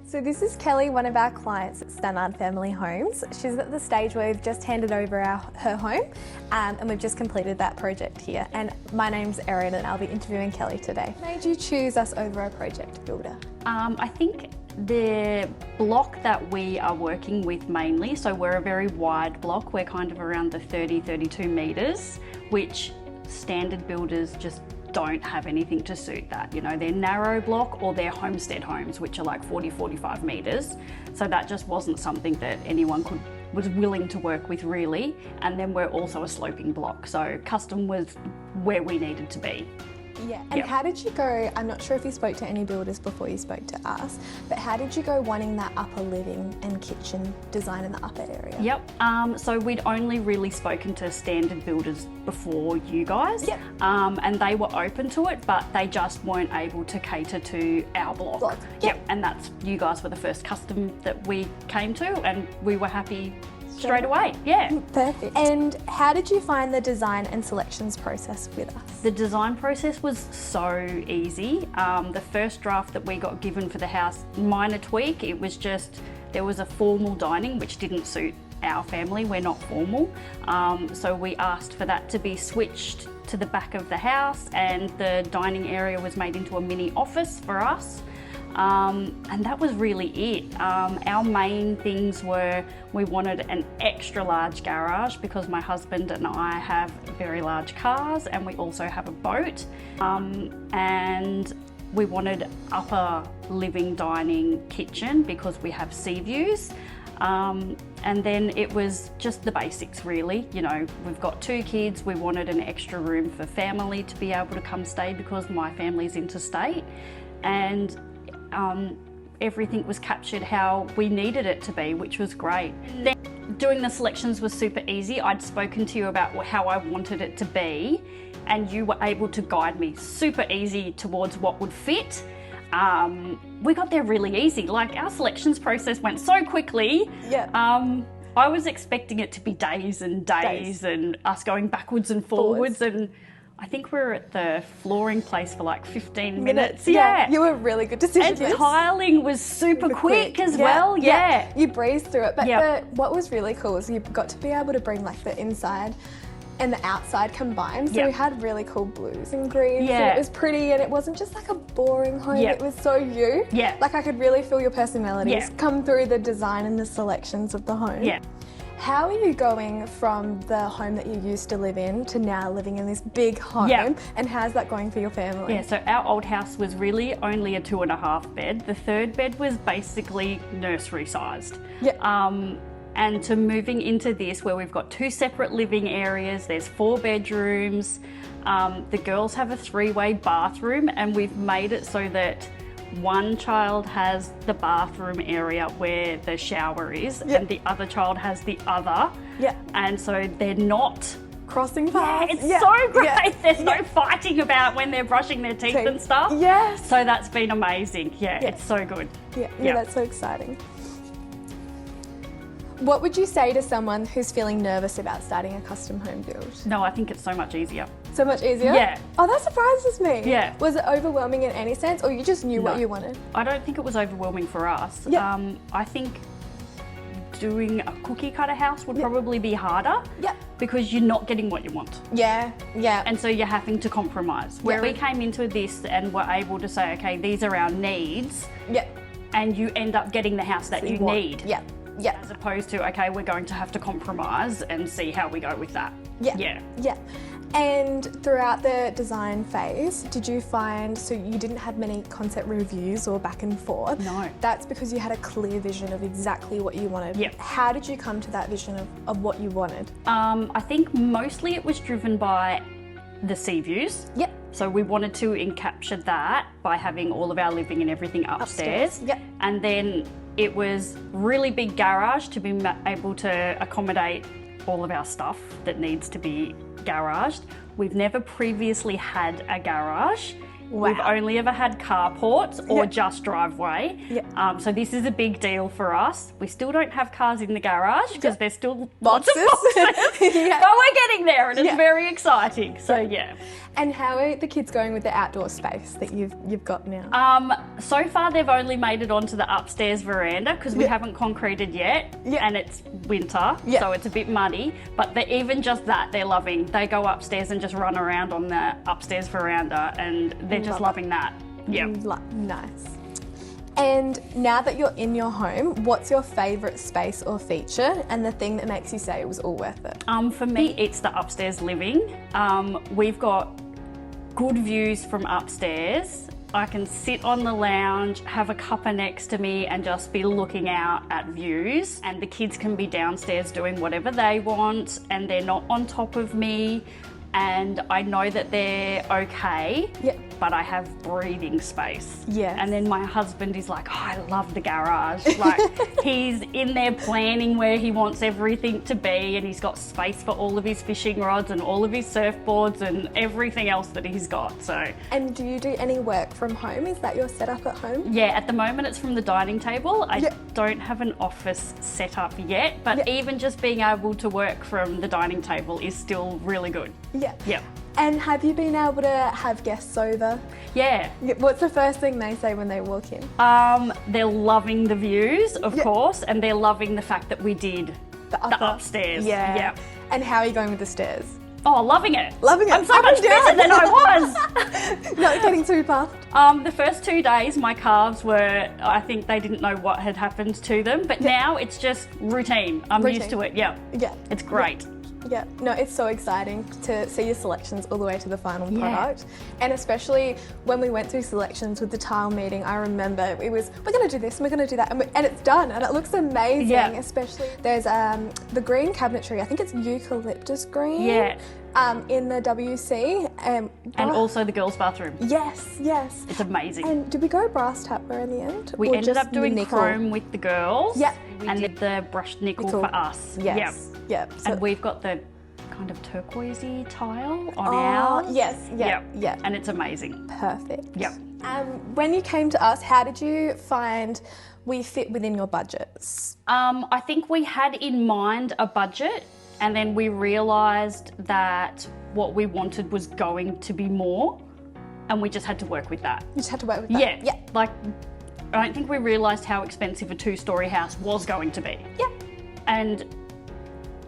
So this is Kelli, one of our clients at Stannard Family Homes. She's at the stage where we've just handed over her home and we've just completed that project here. And my name's Erin and I'll be interviewing Kelli today. What made you choose us over a project builder? I think the block that we are working with mainly, so we're a very wide block, we're kind of around the 32 metres, which standard builders just don't have anything to suit that. You know, they're narrow block or they're homestead homes, which are like 45 metres. So that just wasn't something that anyone was willing to work with really. And then we're also a sloping block. So custom was where we needed to be. Yeah, and how did you go, I'm not sure if you spoke to any builders before you spoke to us, but how did you go wanting that upper living and kitchen design in the upper area? Yep, so we'd only really spoken to standard builders before you guys, and they were open to it, but they just weren't able to cater to our block. Yep, and that's, you guys were the first custom that we came to, and we were happy straight away, Perfect. And how did you find the design and selections process with us? The design process was so easy. The first draft that we got given for the house, minor tweak, it was just, there was a formal dining which didn't suit our family, we're not formal. So we asked for that to be switched to the back of the house and the dining area was made into a mini office for us. And that was really it. Our main things were, we wanted an extra large garage because my husband and I have very large cars and we also have a boat. And we wanted upper living, dining, kitchen because we have sea views. And then it was just the basics really. You know, we've got 2 kids, we wanted an extra room for family to be able to come stay because my family's interstate. And everything was captured how we needed it to be, which was great. Then doing the selections was super easy. I'd spoken to you about how I wanted it to be and you were able to guide me super easy towards what would fit. We got there really easy. Like our selections process went so quickly. I was expecting it to be days and days and us going backwards and forwards. And I think we were at the flooring place for like 15 minutes. Yeah, you were really good decisions. And tiling was super quick as well. You breezed through it. But what was really cool was you got to be able to bring like the inside and the outside combined. So we had really cool blues and greens and it was pretty and it wasn't just like a boring home. It was so you. Like I could really feel your personalities come through the design and the selections of the home. How are you going from the home that you used to live in to now living in this big home? And how's that going for your family? Yeah, so our old house was really only a 2.5 bed. The 3rd bed was basically nursery sized. And to moving into this where we've got 2 separate living areas, there's 4 bedrooms. The girls have a 3-way bathroom and we've made it so that one child has the bathroom area where the shower is and the other child has the other. And so they're not crossing paths. It's so great. There's no fighting about when they're brushing their teeth and stuff. So that's been amazing. It's so good. That's so exciting. What would you say to someone who's feeling nervous about starting a custom home build? No, I think it's so much easier. So much easier? Yeah. Oh, that surprises me. Was it overwhelming in any sense or you just knew what you wanted? I don't think it was overwhelming for us. I think doing a cookie cutter house would probably be harder because you're not getting what you want. And so you're having to compromise. Where we came into this and were able to say, okay, these are our needs. And you end up getting the house that you need. As opposed to, okay, we're going to have to compromise and see how we go with that. And throughout the design phase, did you find, so you didn't have many concept reviews or back and forth? No. That's because you had a clear vision of exactly what you wanted. How did you come to that vision of what you wanted? I think mostly it was driven by the sea views. So we wanted to encapture that by having all of our living and everything upstairs. And then it was really big garage to be able to accommodate all of our stuff that needs to be garaged. We've never previously had a garage. We've only ever had carports or just driveway. So this is a big deal for us. We still don't have cars in the garage because there's still lots of boxes. But we're getting there and it's very exciting. So And how are the kids going with the outdoor space that you've got now? So far they've only made it onto the upstairs veranda because we haven't concreted yet, and it's winter, so it's a bit muddy. But even just that, they're loving. They go upstairs and just run around on the upstairs veranda, and they're just loving that. Yeah. Nice. And now that you're in your home, what's your favourite space or feature and the thing that makes you say it was all worth it? For me, it's the upstairs living. We've got good views from upstairs. I can sit on the lounge, have a cuppa next to me and just be looking out at views. And the kids can be downstairs doing whatever they want and they're not on top of me. And I know that they're okay, but I have breathing space. Yes. And then my husband is like, oh, I love the garage. Like, he's in there planning where he wants everything to be, and he's got space for all of his fishing rods and all of his surfboards and everything else that he's got. So. And do you do any work from home? Is that your setup at home? Yeah, at the moment it's from the dining table. I don't have an office set up yet, but even just being able to work from the dining table is still really good. Yeah. And have you been able to have guests over? Yeah. What's the first thing they say when they walk in? They're loving the views, of course, and they're loving the fact that we did the upstairs. Yeah. And how are you going with the stairs? Oh, loving it. Loving it. I'm so much better than I was. Not getting too puffed? The first 2 days, my calves were, I think they didn't know what had happened to them, but now it's just routine. I'm used to it, Yeah. It's great. Yeah, no, it's so exciting to see your selections all the way to the final product. And especially when we went through selections with the tile meeting, I remember it was, we're going to do this and we're going to do that. And it's done and it looks amazing, especially there's the green cabinetry, I think it's eucalyptus green. In the WC. And also the girls' bathroom. Yes. It's amazing. And did we go brass tapware in the end? We ended up doing chrome with the girls. And did the brushed nickel for us. Yes. So and we've got the kind of turquoisey tile on ours. Yes. And it's amazing. Perfect. Yep. When you came to us, how did you find we fit within your budgets? I think we had in mind a budget, and then we realised that what we wanted was going to be more, and we just had to work with that. You just had to work with that? Yeah. Like, I don't think we realised how expensive a 2-storey house was going to be. And,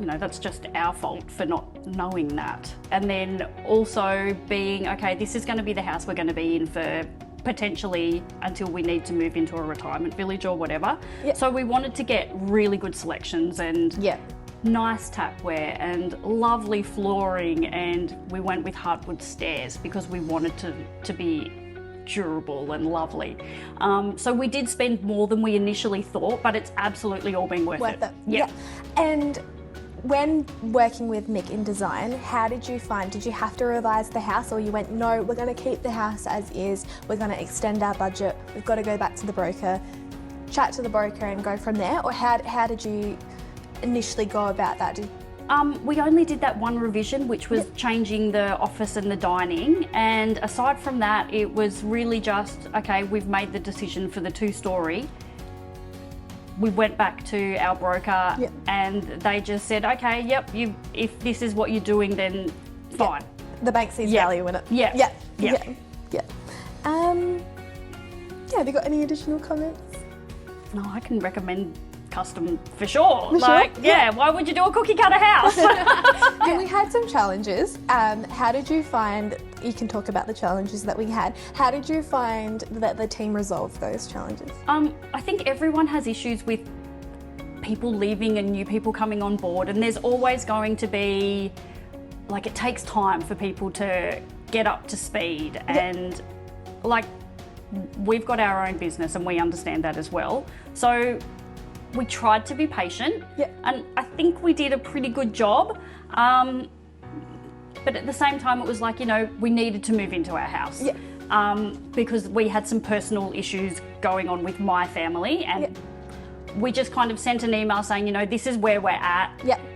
you know, that's just our fault for not knowing that. And then also being, okay, this is going to be the house we're going to be in for potentially until we need to move into a retirement village or whatever. So we wanted to get really good selections and nice tapware and lovely flooring, and we went with hardwood stairs because we wanted to be durable and lovely. So we did spend more than we initially thought, but it's absolutely all been worth it. Yeah. And when working with Mick in design, how did you find, did you have to revise the house, or you went, no, we're going to keep the house as is, we're going to extend our budget, we've got to go back to the broker, chat to the broker and go from there? Or how did you initially go about that? We only did that one revision, which was changing the office and the dining, and aside from that it was really just, okay, we've made the decision for the 2-storey. We went back to our broker and they just said, okay, if this is what you're doing, then fine. The bank sees value in it. Yeah. Have you got any additional comments? No, I can recommend custom for sure. Why would you do a cookie cutter house? And we had some challenges. How did you find, you can talk about the challenges that we had, how did you find that the team resolved those challenges? I think everyone has issues with people leaving and new people coming on board, and there's always going to be, like, it takes time for people to get up to speed, and like, we've got our own business and we understand that as well. So we tried to be patient, and I think we did a pretty good job. But at the same time, it was like, you know, we needed to move into our house because we had some personal issues going on with my family, and we just kind of sent an email saying, you know, this is where we're at.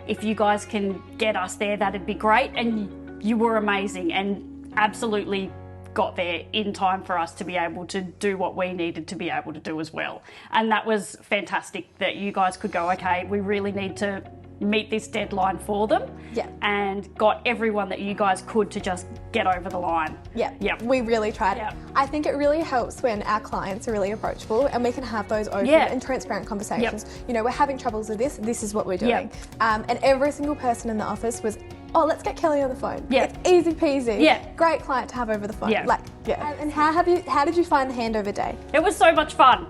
If you guys can get us there, that'd be great. And you were amazing and absolutely got there in time for us to be able to do what we needed to be able to do as well. And that was fantastic that you guys could go, okay, we really need to meet this deadline for them. Yeah. And got everyone that you guys could to just get over the line. Yeah. Yeah. We really tried. Yeah. I think it really helps when our clients are really approachable and we can have those open and transparent conversations. Yep. You know, we're having troubles with this is what we're doing. Yep. And every single person in the office was, oh, let's get Kelli on the phone. Yeah. It's easy peasy. Yeah. Great client to have over the phone. Yeah. Like, yeah. And how did you find the handover day? It was so much fun.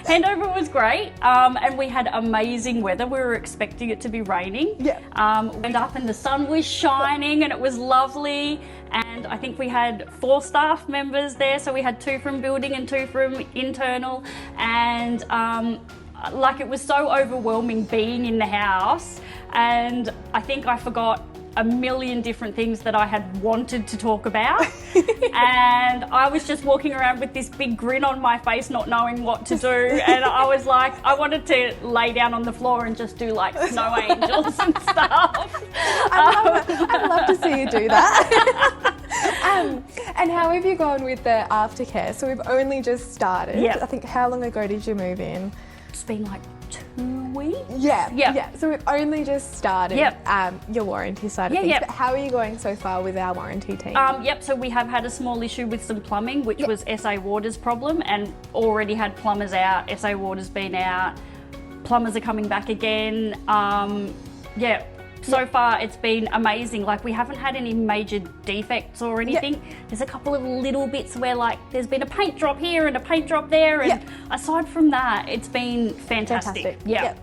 Handover was great, and we had amazing weather. We were expecting it to be raining. Yeah. Went up and the sun was shining and it was lovely. And I think we had 4 staff members there, so we had 2 from building and 2 from internal. And like, it was so overwhelming being in the house, and I think I forgot a million different things that I had wanted to talk about. And I was just walking around with this big grin on my face, not knowing what to do. And I was like, I wanted to lay down on the floor and just do like snow angels and stuff. I'd love to see you do that. And how have you gone with the aftercare? So we've only just started. Yeah. I think, how long ago did you move in? It's been like 2 weeks. Yeah. So we've only just started your warranty side of things. Yeah. But how are you going so far with our warranty team? So we have had a small issue with some plumbing, which was SA Water's problem, and already had plumbers out. SA Water's been out. Plumbers are coming back again. So far it's been amazing. Like, we haven't had any major defects or anything. There's a couple of little bits where, like, there's been a paint drop here and a paint drop there, and aside from that, it's been fantastic. Yeah.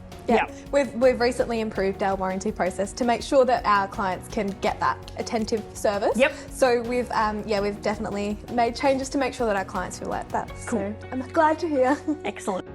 We've recently improved our warranty process to make sure that our clients can get that attentive service. So we've definitely made changes to make sure that our clients feel like that. Cool. So I'm glad to hear. Excellent.